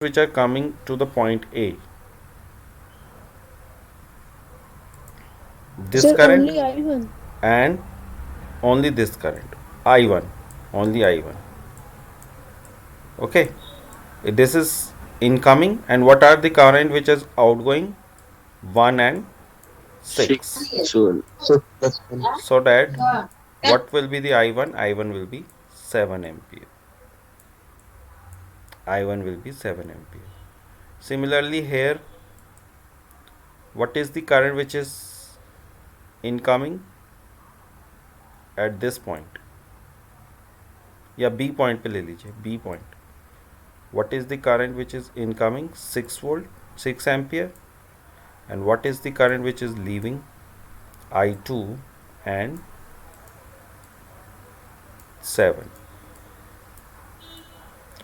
which are coming to the point A. This Sir, current only I1. and only this current, I1, only I1. Okay, this is incoming, and what are the current which is outgoing? 1 and 6. Sure. So that what will be the I1? I1 will be 7 ampere. I1 will be 7 ampere. Similarly here, what is the current which is incoming at this point? या B point पे ले लीजिए, B point. What is the current which is incoming? 6 volt, 6 ampere. And what is the current which is leaving? I2 and 7.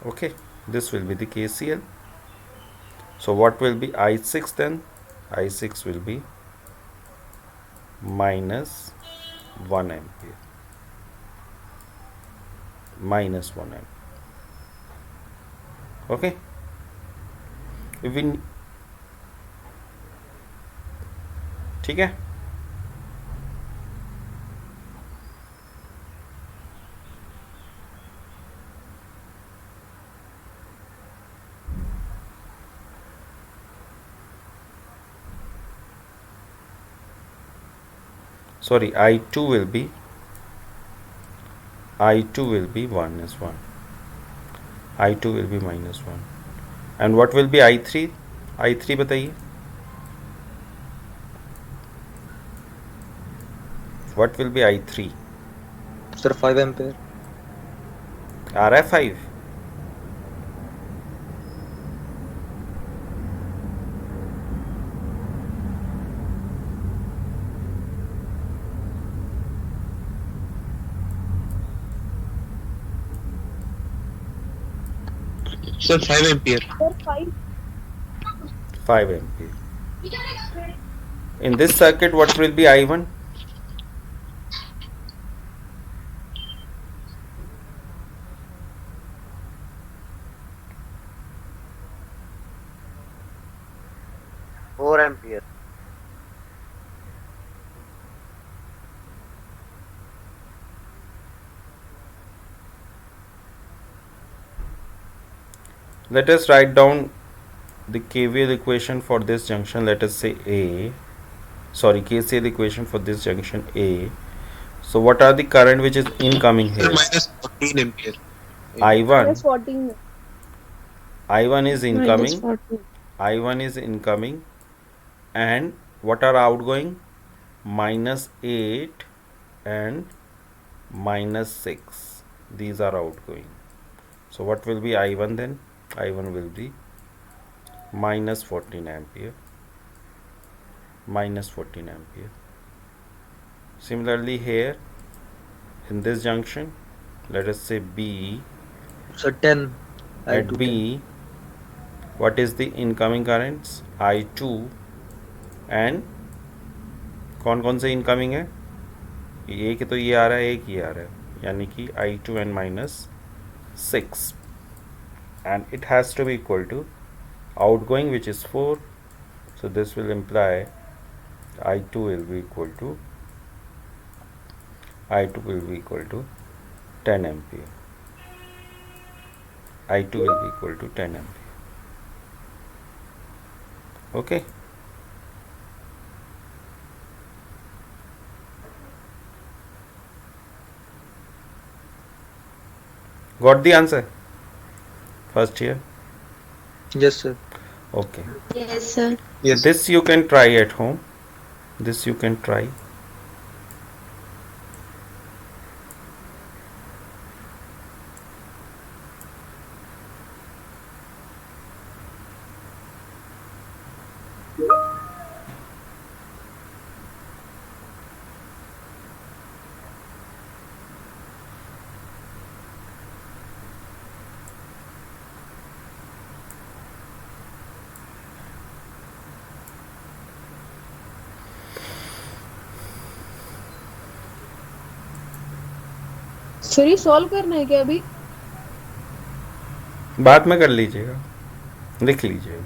Okay, this will be the KCL. So what will be I6 then? I6 will be minus 1 ampere. Minus 1 ampere. Okay. If we, ठीक है. Sorry, I2 will be 1 is 1. I2 will be minus 1. And what will be I3? I3 बताइए. What will be I3? Sir, 5 ampere. आ रहा है 5. Sir, 5 ampere. Sir, 5. 5 ampere. In this circuit, what will be I1? Four ampere. Let us write down the KVL equation for this junction. Let us say KCL equation for this junction A. So what are the current which is incoming Sir, here? minus 14 ampere. I1 Minus 14. I1 is Minus incoming. 14. I1 is incoming, and what are outgoing? Minus 8 and minus 6. These are outgoing. So what will be I1 then? I1 will be minus 14 ampere. Minus 14 ampere. Similarly here, in this junction, let us say B. Sir, 10. At I2 10. B, what is the incoming currents? I2 and कौन कौन से incoming है? एक तो ये आ रहा है, एक ये आ रहा है, यानी कि I2 and minus 6, and it has to be equal to outgoing, which is 4. So this will imply I2 will be equal to 10 ampere. I2 will be equal to 10 ampere. Okay. Got the answer? First here. Yes, sir. Okay. Yes, sir. Yes. This you can try at home. This you can try. Sir ये solve करना है क्या अभी? बाद में कर लीजिएगा. लिख लीजिए।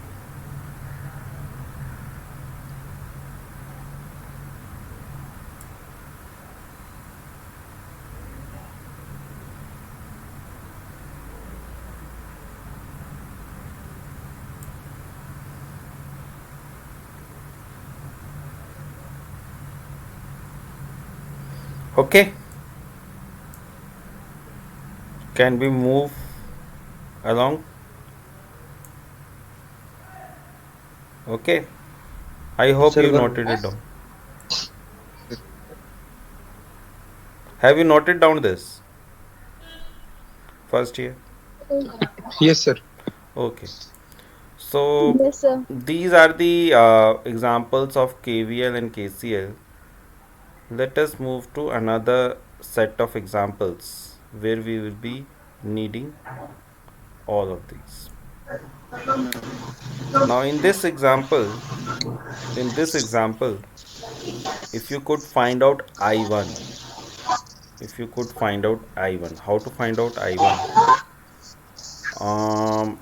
Okay, can we move along? Okay, I hope Sir, you one noted it down. Have you noted down this first year? Yes, sir. Okay, so Yes, sir. these are the examples of KVL and KCL. Let us move to another set of examples where we will be needing all of these. Now in this example, if you could find out I1, if you could find out I1, how to find out I1? Um,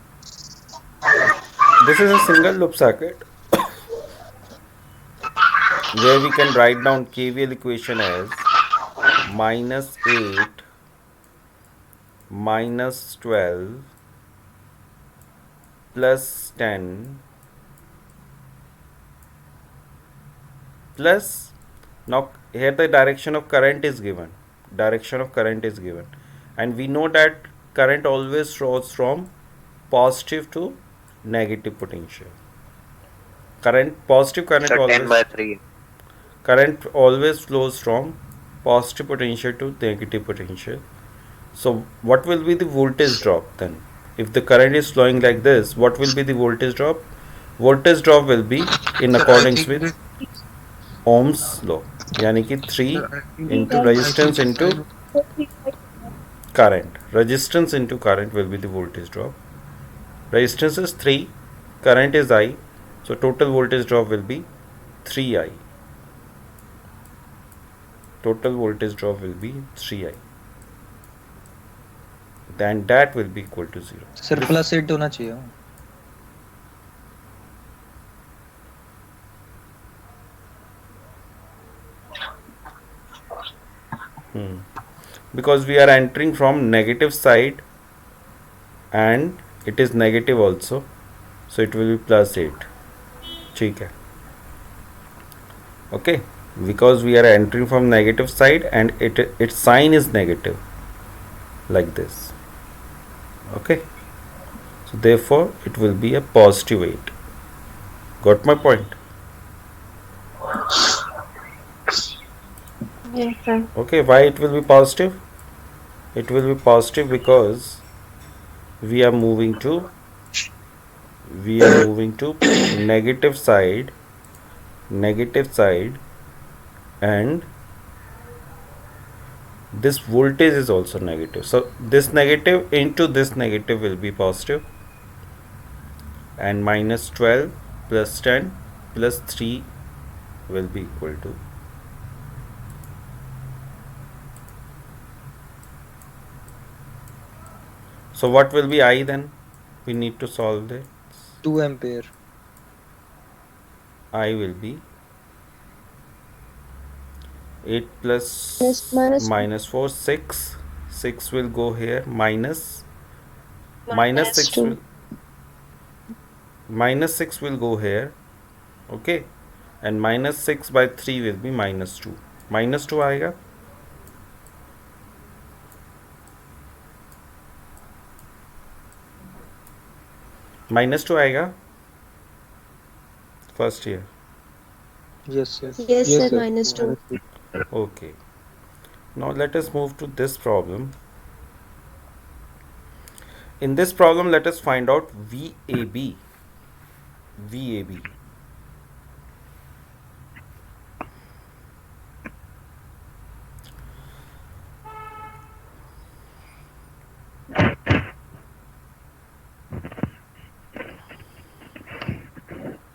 this is a single loop circuit where we can write down KVL equation as minus 8 minus 12 plus 10 plus, now here the direction of current is given, and we know that current always flows from positive to negative potential. Sir, 10 by 3. Current always flows from positive potential to negative potential. So what will be the voltage drop then? If the current is flowing like this, what will be the voltage drop? Voltage drop will be in Sir, I accordance think with that Ohm's law, यानी कि 3 sir, I think into I think resistance the into sign of current. Resistance into current will be the voltage drop. Resistance is 3, current is I, so total voltage drop will be 3I. Total voltage drop will be 3I. Then that will be equal to 0. Sir plus 8 होना चाहिए. Because we are entering from negative side and it is negative also, so it will be plus 8. ठीक है. Okay, because we are entering from negative side and its sign is negative like this. Okay, so therefore it will be a positive 8. Got my point? Yes, sir. Okay, why it will be positive? It will be positive because we are moving to negative side, and this voltage is also negative, so this negative into this negative will be positive, and minus 12 plus 10 plus 3 will be equal to. So what will be I then? We need to solve this. 2 ampere. I will be 8 plus minus 4, 6. 6 will go here, minus 6 2. will minus 6 will go here, okay, and minus 6 by 3 will be minus 2. minus 2 आएगा, minus 2 आएगा first year. Yes, sir. Yes, sir. Minus 2. Okay, now let us move to this problem. In this problem, let us find out VAB.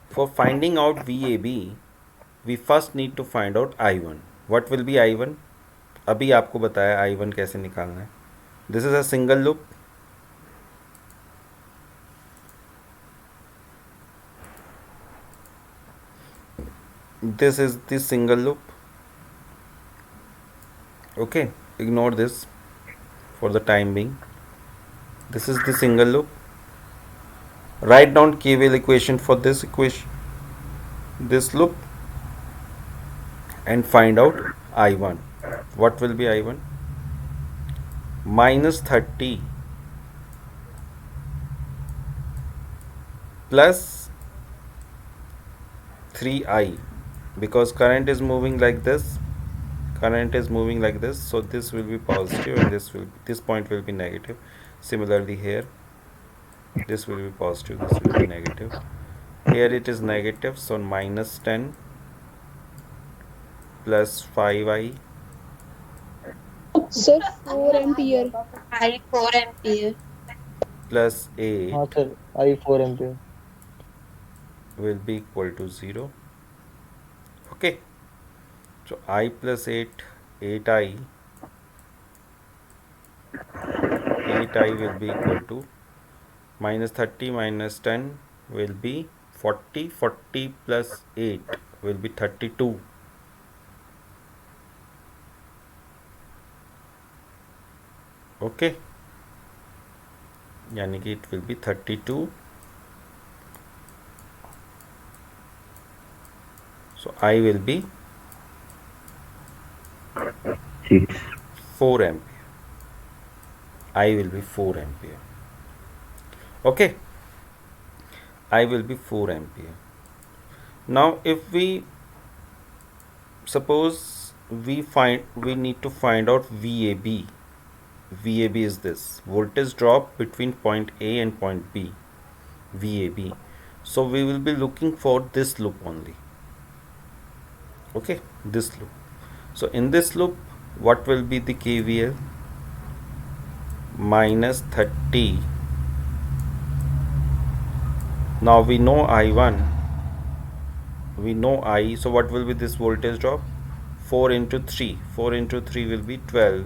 For finding out VAB, we first need to find out I1. What will be I1? अभी आपको बताया I1 कैसे निकालना है. This is a single loop. this is the single loop. Okay, ignore this for the time being. This is the single loop. Write down KVL equation for this loop, and find out I1. What will be I1? Minus 30 plus 3I, because current is moving like this. So this will be positive and this point will be negative. Similarly here, this will be positive, this will be negative. Here it is negative, so minus 10 plus 5I Sir, 4 ampere. I 4 ampere. plus 8 हाँ sir, I 4 ampere. will be equal to 0. Okay, so I plus 8I will be equal to minus 30 minus 10 will be 40. 40 plus 8 will be 32. Okay, यानी कि it will be 32. So I will be 4 ampere. I will be 4 ampere. Okay, I will be 4 ampere. Now if we suppose we need to find out VAB. VAB is this voltage drop between point A and point B, VAB. So we will be looking for this loop only. Okay, this loop. So in this loop, what will be the KVL? Minus 30. Now we know I1, we know I, so what will be this voltage drop? 4 into 3. 4 into 3 will be 12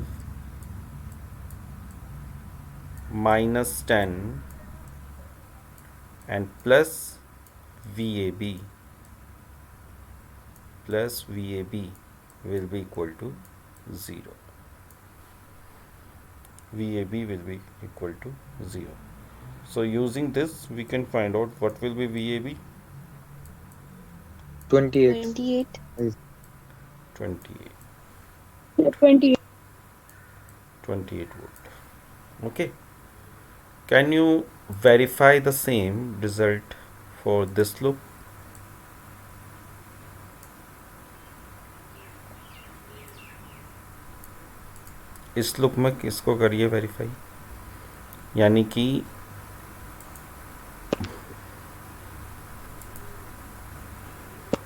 minus 10 and plus VAB will be equal to 0. VAB will be equal to 0. So using this we can find out what will be VAB. 28. 28 volt. Okay, can you verify the same result for this loop? इस loop में किसको करिए verify, यानी कि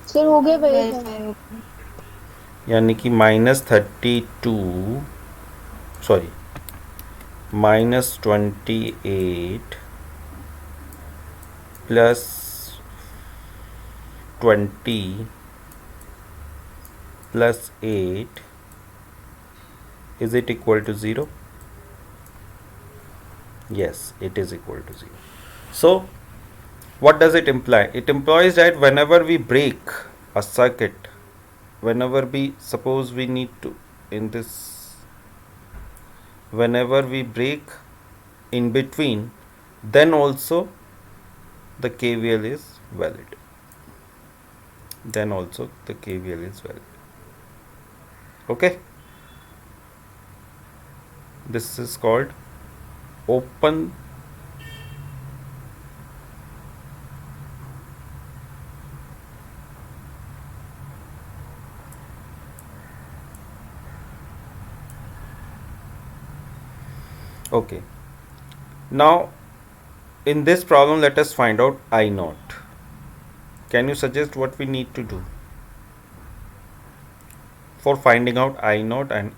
sir हो गया verify. यानी कि -32 sorry -28 plus 20 plus 8, is it equal to 0? Yes, it is equal to 0. So what does it imply? It implies that whenever we break a circuit, whenever we suppose we need to in this, whenever we break in between, then also the KVL is valid. Then also the KVL is valid. Okay, this is called open okay. Now in this problem let us find out I naught. Can you suggest what we need to do for finding out I naught and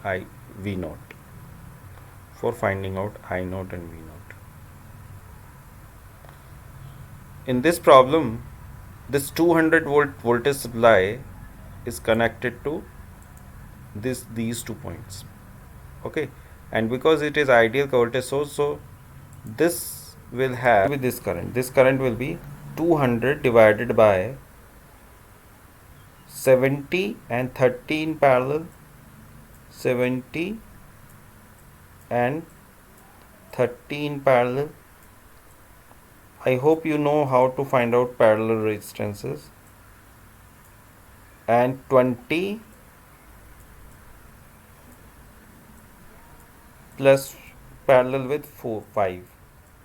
V naught? For finding out I naught and V naught, in this problem this 200 volt voltage supply is connected to these 2 points. Okay, and because it is ideal voltage source, so this will have this current will be 200 divided by 70 and 30 in parallel, 70 and 30 in parallel. I hope you know how to find out parallel resistances. And 20 plus parallel with 5.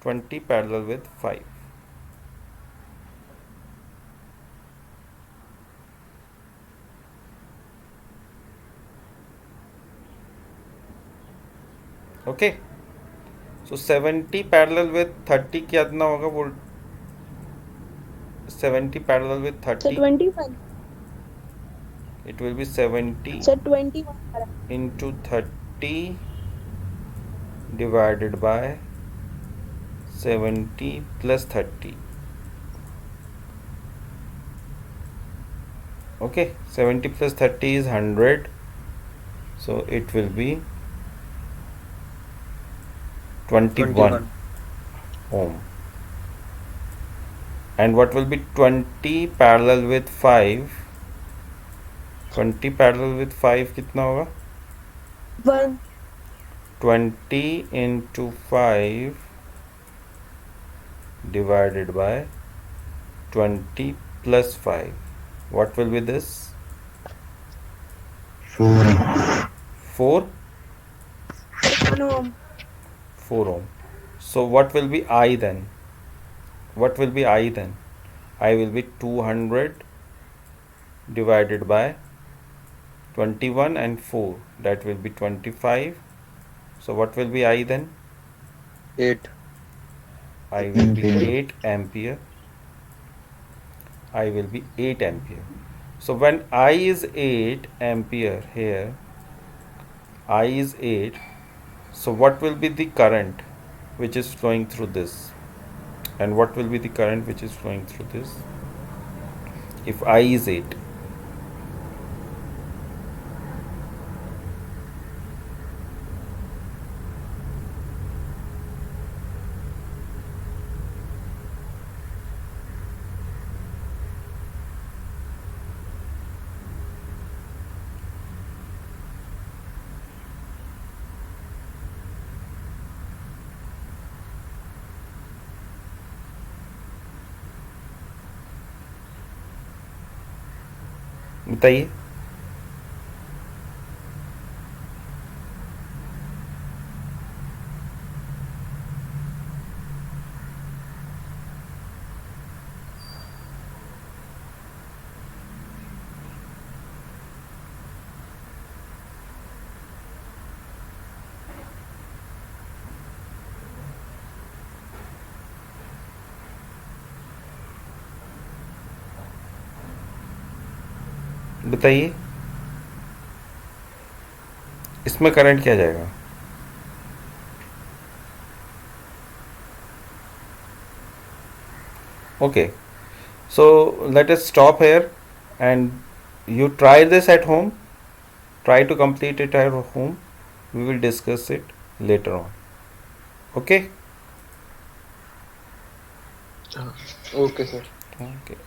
20 parallel with 5. Okay. So 70 parallel with 30 कितना होगा वो 70 parallel with So 30, 21. it will be 70 So 21. into 30 divided by 70 plus 30. Okay, 70 plus 30 is 100, so it will be 21 ohm. And what will be 20 parallel with 5? 20 parallel with 5 कितना होगा? 1. 20 into 5 divided by 20 plus 5. What will be this? 4? 1 ohm. 4 ohm. So what will be I then? What will be I then? I will be 200 divided by 21 and 4. That will be 25. So what will be I then? 8. I will be 8 ampere. I will be 8 ampere. So when I is 8 ampere here, I is 8. So what will be the current which is flowing through this? And what will be the current which is flowing through this? If I is 8. बताइए. बताइए इसमें current क्या जाएगा? Okay, so let us stop here and you try this at home. Try to complete it at home. We will discuss it later on. Okay? Okay, sir. Okay.